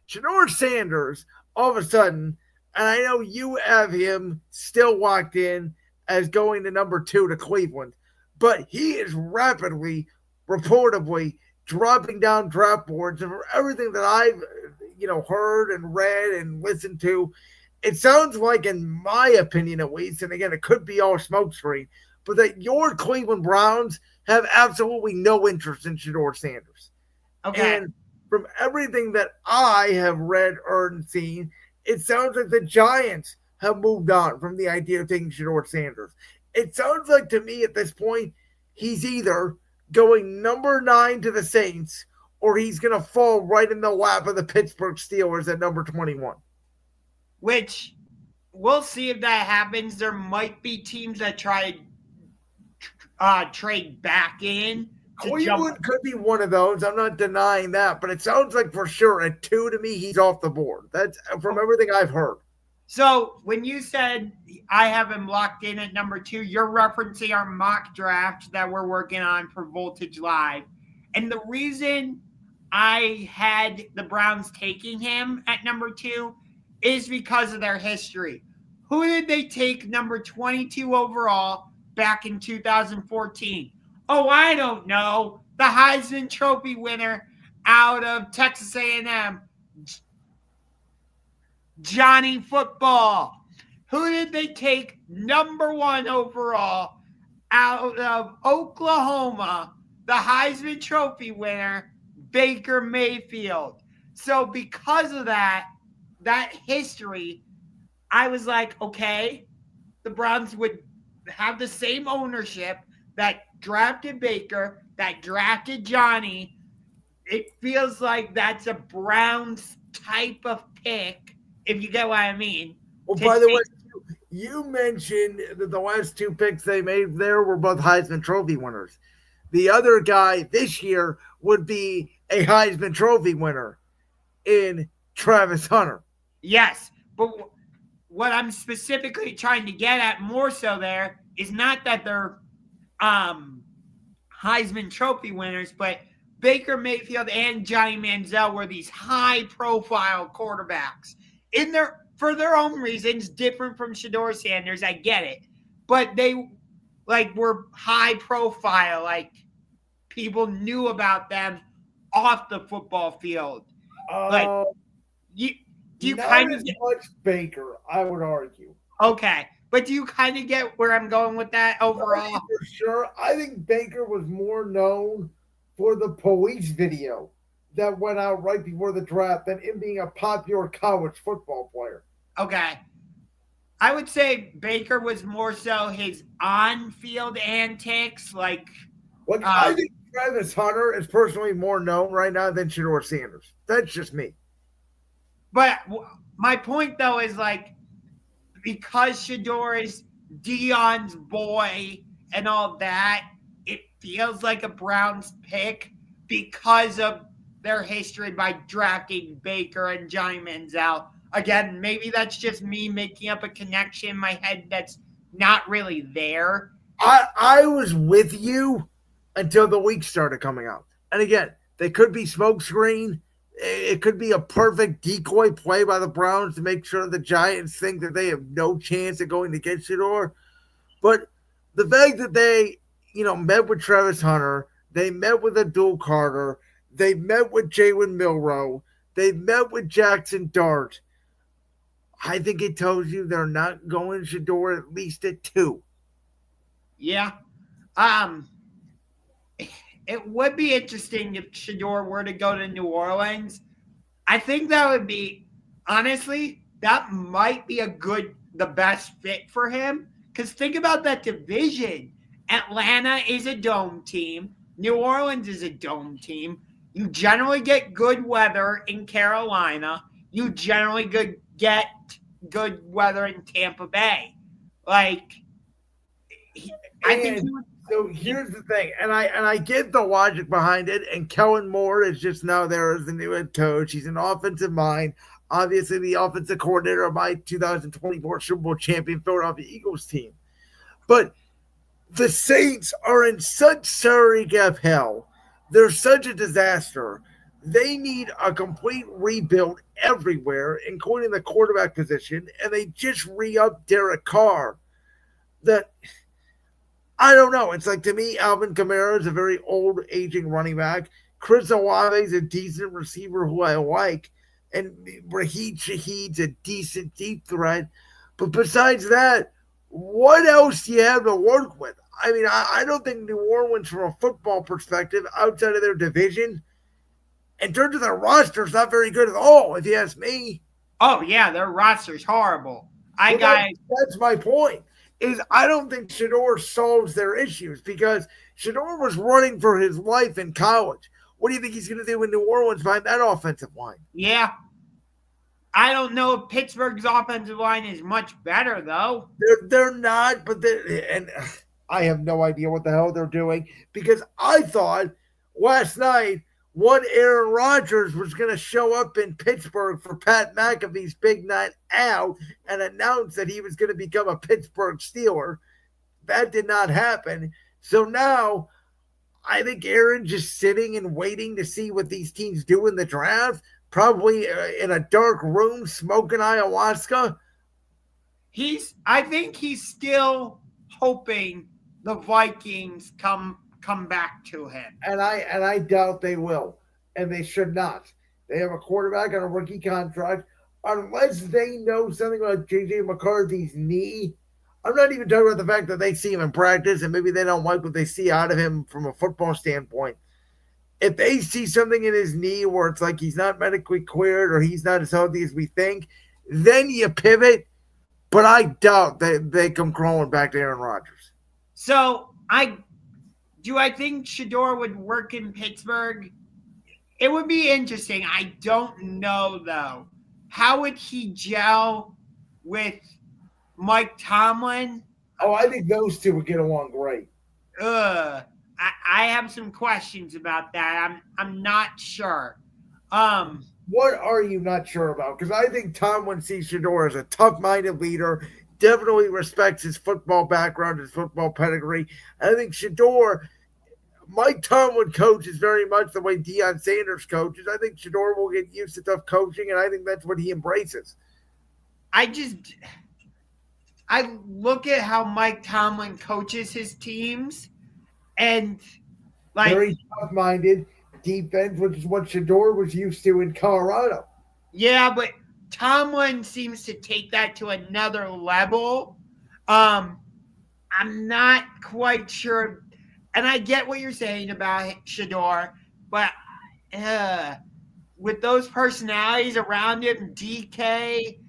Sheduer Sanders, all of a sudden, and I know you have him still locked in as going to number 2 to Cleveland, but he is rapidly, reportedly, dropping down draft boards. And for everything that I've heard and read and listened to, it sounds like, in my opinion at least, and again, it could be all smokescreen, but that your Cleveland Browns have absolutely no interest in Sheduer Sanders. Okay. And from everything that I have read, heard, and seen, it sounds like the Giants have moved on from the idea of taking Sheduer Sanders. It sounds like to me at this point, he's either going number 9 to the Saints or he's going to fall right in the lap of the Pittsburgh Steelers at number 21. Which we'll see if that happens. There might be teams that try trade back in. Cleveland could be one of those. I'm not denying that, but it sounds like for sure at 2 to me, he's off the board. That's from everything I've heard. So when you said I have him locked in at number 2, you're referencing our mock draft that we're working on for Voltage Live. And the reason I had the Browns taking him at number 2 is because of their history. Who did they take number 22 overall back in 2014? Oh, I don't know. The Heisman Trophy winner out of Texas A&M, Johnny Football. Who did they take number 1 overall out of Oklahoma, the Heisman Trophy winner, Baker Mayfield? So because of that history, I was like, okay, the Browns would have the same ownership that drafted Baker, that drafted Johnny. It feels like that's a Browns type of pick, if you get what I mean. Well, by the way, you mentioned that the last 2 picks they made there were both Heisman Trophy winners. The other guy this year would be a Heisman Trophy winner in Travis Hunter. Yes, but what I'm specifically trying to get at more so there is not that they're Heisman Trophy winners, but Baker Mayfield and Johnny Manziel were these high-profile quarterbacks for their own reasons, different from Sheduer Sanders. I get it, but they were high-profile. Like people knew about them off the football field. Do you kind of get much Baker? I would argue. Okay. But do you kind of get where I'm going with that overall? For sure. I think Baker was more known for the police video that went out right before the draft than him being a popular college football player. Okay. I would say Baker was more so his on-field antics. I think Travis Hunter is personally more known right now than Sheduer Sanders. That's just me. But my point, though, is because Sheduer is Dion's boy and all that, it feels like a Browns pick because of their history by drafting Baker and Johnny Manziel. Again, maybe that's just me making up a connection in my head that's not really there. I was with you until the leaks started coming out. And again, they could be smokescreen. It could be a perfect decoy play by the Browns to make sure the Giants think that they have no chance of going to get Sheduer. But the fact that they, met with Travis Hunter, they met with Abdul Carter, they met with Jalen Milroe, they met with Jackson Dart. I think it tells you they're not going Sheduer at least at 2. Yeah. It would be interesting if Sheduer were to go to New Orleans. I think that would be, honestly, that might be the best fit for him. Because think about that division. Atlanta is a dome team. New Orleans is a dome team. You generally get good weather in Carolina. You generally get good weather in Tampa Bay. I think so here's the thing, and I get the logic behind it, and Kellen Moore is just now there as the new head coach. He's an offensive mind, obviously the offensive coordinator of my 2024 Super Bowl champion Philadelphia Eagles team. But the Saints are in such salary cap hell. They're such a disaster They need a complete rebuild everywhere, including the quarterback position, and they just re-upped Derek Carr. That I don't know. It's like to me, Alvin Kamara is a very old, aging running back. Chris Olave is a decent receiver who I like, and Raheem Shaheed's a decent deep threat. But besides that, what else do you have to work with? I mean, I don't think New Orleans, from a football perspective, outside of their division, in terms of their roster, is not very good at all, if you ask me. Oh yeah, their roster's horrible. I Well, got that's my point. Is I don't think Sheduer solves their issues because Sheduer was running for his life in college. What do you think he's going to do in New Orleans behind that offensive line? yeah. I don't know if Pittsburgh's offensive line is much better though. They're not, but and I have no idea what the hell they're doing because I thought last night one Aaron Rodgers was going to show up in Pittsburgh for Pat McAfee's big night out and announce that he was going to become a Pittsburgh Steeler. That did not happen. So now I think Aaron's just sitting and waiting to see what these teams do in the draft, probably in a dark room smoking ayahuasca. I think he's still hoping the Vikings come back to him. And I doubt they will, and they should not. They have a quarterback on a rookie contract. Unless they know something about JJ McCarthy's knee, I'm not even talking about the fact that they see him in practice and maybe they don't like what they see out of him from a football standpoint. If they see something in his knee where it's like he's not medically cleared or he's not as healthy as we think, then you pivot. But I doubt that they come crawling back to Aaron Rodgers. So I think Sheduer would work in Pittsburgh? It would be interesting. I don't know though. How would he gel with Mike Tomlin? Oh, I think those two would get along great. I have some questions about that. I'm not sure. What are you not sure about? Because I think Tomlin sees Sheduer as a tough-minded leader, definitely respects his football background, his football pedigree. I think Sheduer, Mike Tomlin coaches very much the way Deion Sanders coaches. I think Sheduer will get used to tough coaching, and I think that's what he embraces. I look at how Mike Tomlin coaches his teams, and like very tough-minded defense, which is what Sheduer was used to in Colorado. Yeah, but Tomlin seems to take that to another level. I'm not quite sure, and I get what you're saying about Sheduer, but with those personalities around him, DK,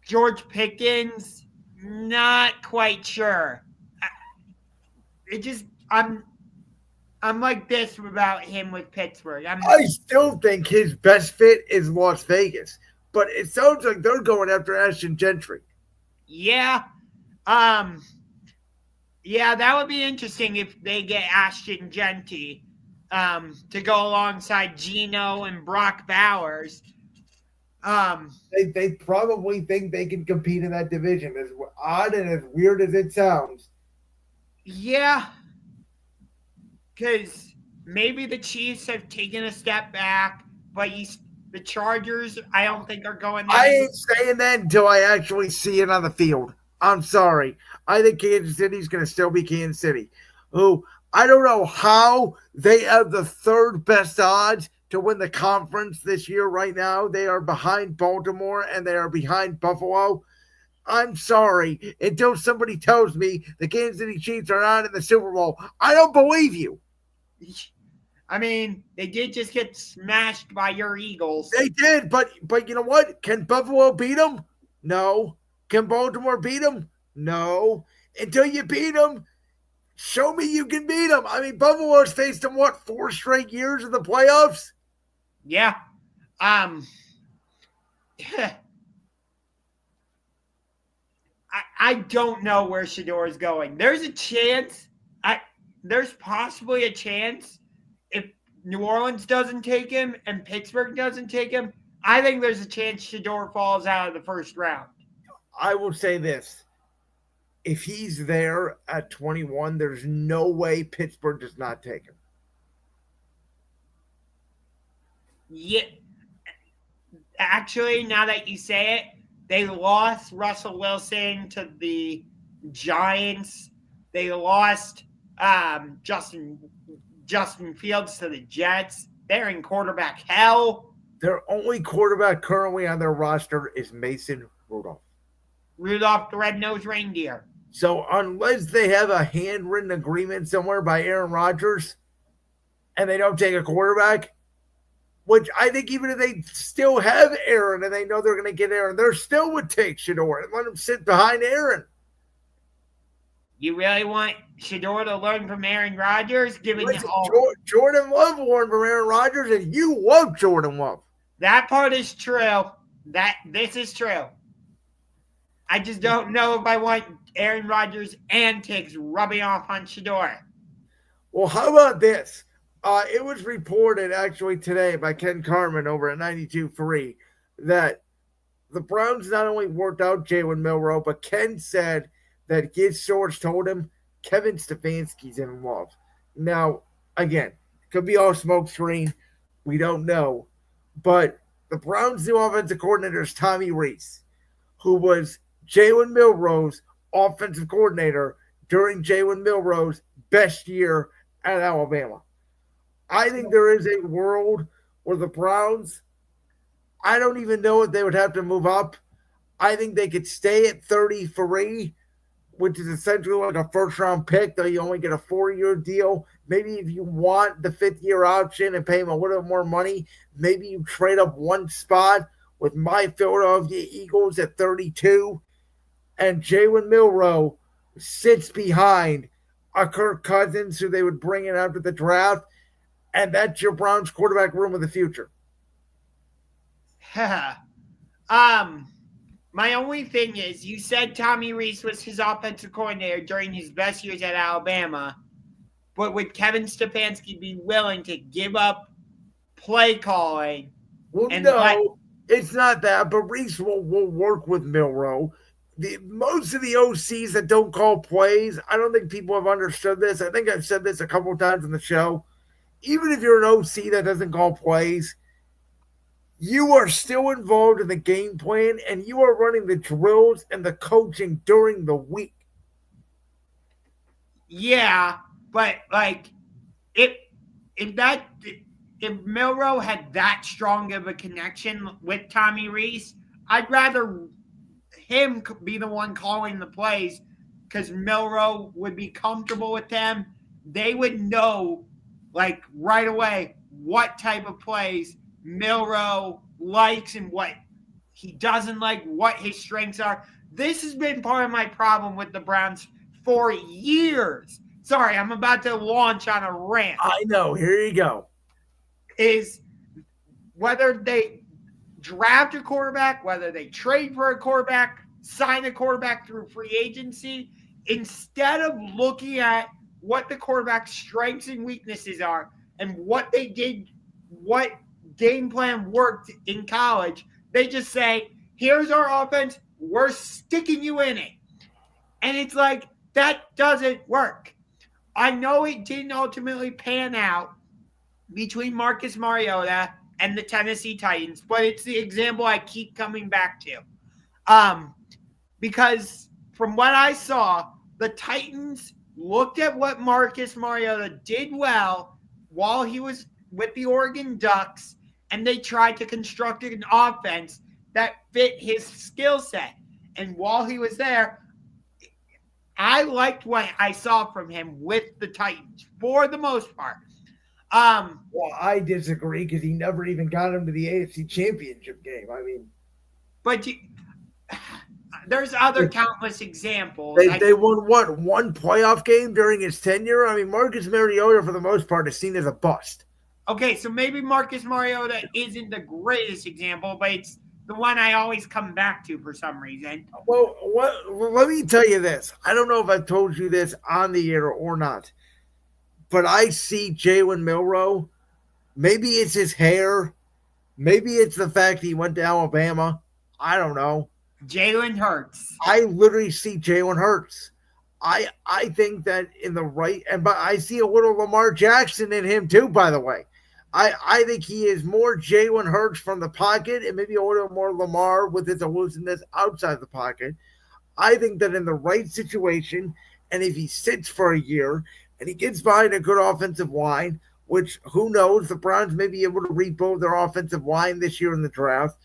George Pickens, not quite sure. I'm like this about him with Pittsburgh. I still think his best fit is Las Vegas, but it sounds like they're going after Ashton Gentry. Yeah. Yeah, that would be interesting if they get Ashton Gentry to go alongside Geno and Brock Bowers. They probably think they can compete in that division, as odd and as weird as it sounds. Yeah. Because maybe the Chiefs have taken a step back, but the Chargers, I don't think are going there. I ain't saying that until I actually see it on the field. I'm sorry. I think Kansas City's going to still be Kansas City. Who, I don't know how they have the third best odds to win the conference this year right now. They are behind Baltimore and they are behind Buffalo. I'm sorry. Until somebody tells me the Kansas City Chiefs are not in the Super Bowl, I don't believe you. I mean, they did just get smashed by your Eagles. They did, but you know what? Can Buffalo beat them? No. Can Baltimore beat them? No. Until you beat them, show me you can beat them. I mean, Buffalo's faced them, 4 straight years in the playoffs? Yeah. I don't know where Sheduer is going. There's a chance. There's possibly a chance if New Orleans doesn't take him and Pittsburgh doesn't take him. I think there's a chance Sheduer falls out of the first round. I will say this. If he's there at 21, there's no way Pittsburgh does not take him. Yeah, actually, now that you say it, they lost Russell Wilson to the Giants. They lost Justin Fields to the Jets. They're in quarterback hell. Their only quarterback currently on their roster is Mason Rudolph. Rudolph the Red-Nosed Reindeer. So unless they have a handwritten agreement somewhere by Aaron Rodgers and they don't take a quarterback, which I think even if they still have Aaron and they know they're going to get Aaron, they're still would take Sheduer and let him sit behind Aaron. You really want Sheduer to learn from Aaron Rodgers? Jordan Love learned from Aaron Rodgers, and you love Jordan Love. That part is true. This is true. I just don't know if I want Aaron Rodgers' antics rubbing off on Sheduer. Well, how about this? It was reported actually today by Ken Carman over at 92.3 that the Browns not only worked out Jalen Milroe, but Ken said that his source told him Kevin Stefanski's involved. Now, again, could be all smoke screen. We don't know. But the Browns' new offensive coordinator is Tommy Rees, who was Jalen Milroe's offensive coordinator during Jalen Milroe's best year at Alabama. I think there is a world where the Browns, I don't even know if they would have to move up. I think they could stay at 33, which is essentially like a first-round pick, though you only get a 4-year deal. Maybe if you want the 5th-year option and pay them a little more money, maybe you trade up one spot with my Philadelphia Eagles at 32, and Jalen Milroe sits behind a Kirk Cousins, who they would bring in after the draft, and that's your Browns quarterback room of the future. My only thing is, you said Tommy Rees was his offensive coordinator during his best years at Alabama, but would Kevin Stefanski be willing to give up play calling? Well, no, it's not that, but Rees will work with Milroe. Most of the OCs that don't call plays, I don't think people have understood this. I think I've said this a couple of times on the show. Even if you're an OC that doesn't call plays, you are still involved in the game plan and you are running the drills and the coaching during the week. Yeah, but like if Milroe had that strong of a connection with Tommy Rees, I'd rather him be the one calling the plays because Milroe would be comfortable with them. They would know like right away what type of plays Milroe likes and what he doesn't like, what his strengths are. This has been part of my problem with the Browns for years. Sorry, I'm about to launch on a rant. I know. Here you go. Is whether they draft a quarterback, whether they trade for a quarterback, sign a quarterback through free agency, instead of looking at what the quarterback's strengths and weaknesses are and what they did, what game plan worked in college, they just say, here's our offense, we're sticking you in it. And it's like, that doesn't work. I know it didn't ultimately pan out between Marcus Mariota and the Tennessee Titans, but it's the example I keep coming back to. Because from what I saw, the Titans looked at what Marcus Mariota did well while he was with the Oregon Ducks, and they tried to construct an offense that fit his skill set. And while he was there, I liked what I saw from him with the Titans for the most part. Well, I disagree because he never even got him to the AFC Championship game. I mean, but there's other countless examples. They won what, one playoff game during his tenure? I mean, Marcus Mariota, for the most part, is seen as a bust. Okay, so maybe Marcus Mariota isn't the greatest example, but it's the one I always come back to for some reason. Well, let me tell you this. I don't know if I've told you this on the air or not, but I see Jalen Milroe. Maybe it's his hair. Maybe it's the fact he went to Alabama. I don't know. Jalen Hurts. I literally see Jalen Hurts. I think that in the right, but I see a little Lamar Jackson in him too, by the way. I think he is more Jalen Hurts from the pocket and maybe a little more Lamar with his elusiveness outside the pocket. I think that in the right situation, and if he sits for a year and he gets behind a good offensive line, which who knows, the Browns may be able to rebuild their offensive line this year in the draft.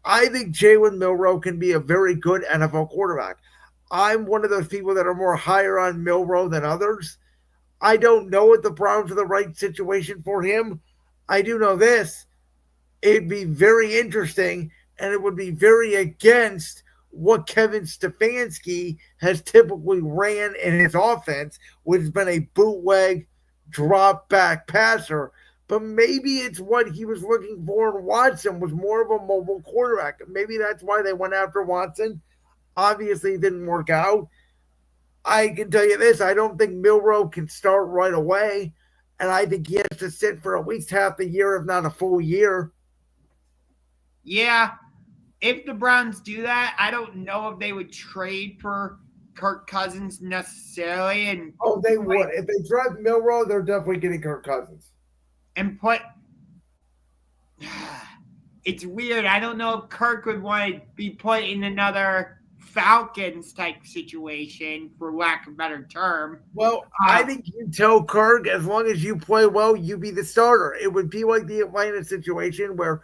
I think Jalen Milroe can be a very good NFL quarterback. I'm one of those people that are more higher on Milroe than others. I don't know if the Browns are the right situation for him. I do know this. It'd be very interesting and it would be very against what Kevin Stefanski has typically ran in his offense, which has been a bootleg drop back passer. But maybe it's what he was looking for in Watson was more of a mobile quarterback. Maybe that's why they went after Watson. Obviously, it didn't work out. I can tell you this, I don't think Milroe can start right away. And I think he has to sit for at least half the year, if not a full year. Yeah. If the Browns do that, I don't know if they would trade for Kirk Cousins necessarily. And they would. If they draft Milroe, they're definitely getting Kirk Cousins. And put. It's weird. I don't know if Kirk would want to be put in another Falcons type situation, for lack of a better term. Well, I think you tell Kirk, as long as you play well, you be the starter. It would be like the Atlanta situation where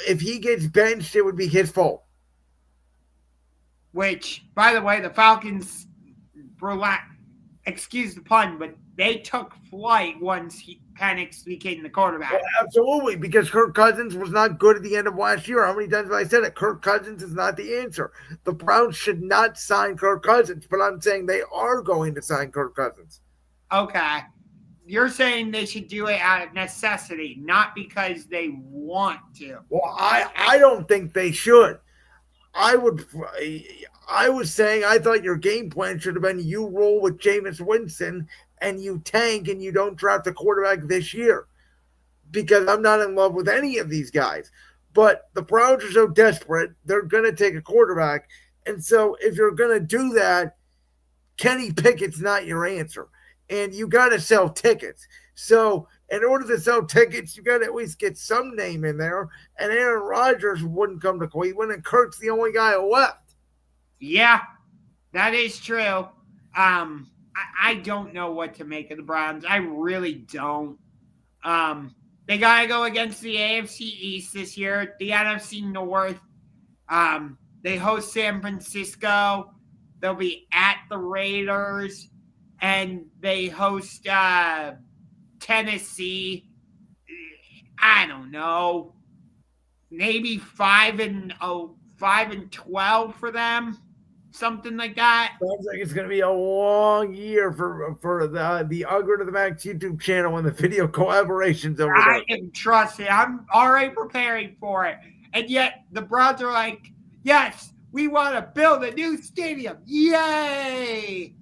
if he gets benched, it would be his fault. Which, by the way, the Falcons, excuse the pun, but they took flight once Penix became the quarterback. Well, absolutely, because Kirk Cousins was not good at the end of last year. How many times have I said it? Kirk Cousins is not the answer. The Browns should not sign Kirk Cousins, but I'm saying they are going to sign Kirk Cousins. Okay. You're saying they should do it out of necessity, not because they want to. Well, I don't think they should. I was saying I thought your game plan should have been you roll with Jameis Winston and you tank and you don't draft a quarterback this year, because I'm not in love with any of these guys. But the Browns are so desperate, they're going to take a quarterback. And so if you're going to do that, Kenny Pickett's not your answer. And you got to sell tickets. So in order to sell tickets, you got to at least get some name in there. And Aaron Rodgers wouldn't come to Cleveland, and Kirk's the only guy left. Yeah, that is true. I don't know what to make of the Browns. I really don't. They got to go against the AFC East this year. The NFC North. They host San Francisco. They'll be at the Raiders. And they host Tennessee. I don't know. Maybe 5-12 for them. Something like that. Sounds like it's going to be a long year for the Ungar to the Max YouTube channel and the video collaborations over there. I can trust it. I'm already preparing for it. And yet the Browns are like, yes, we want to build a new stadium. Yay!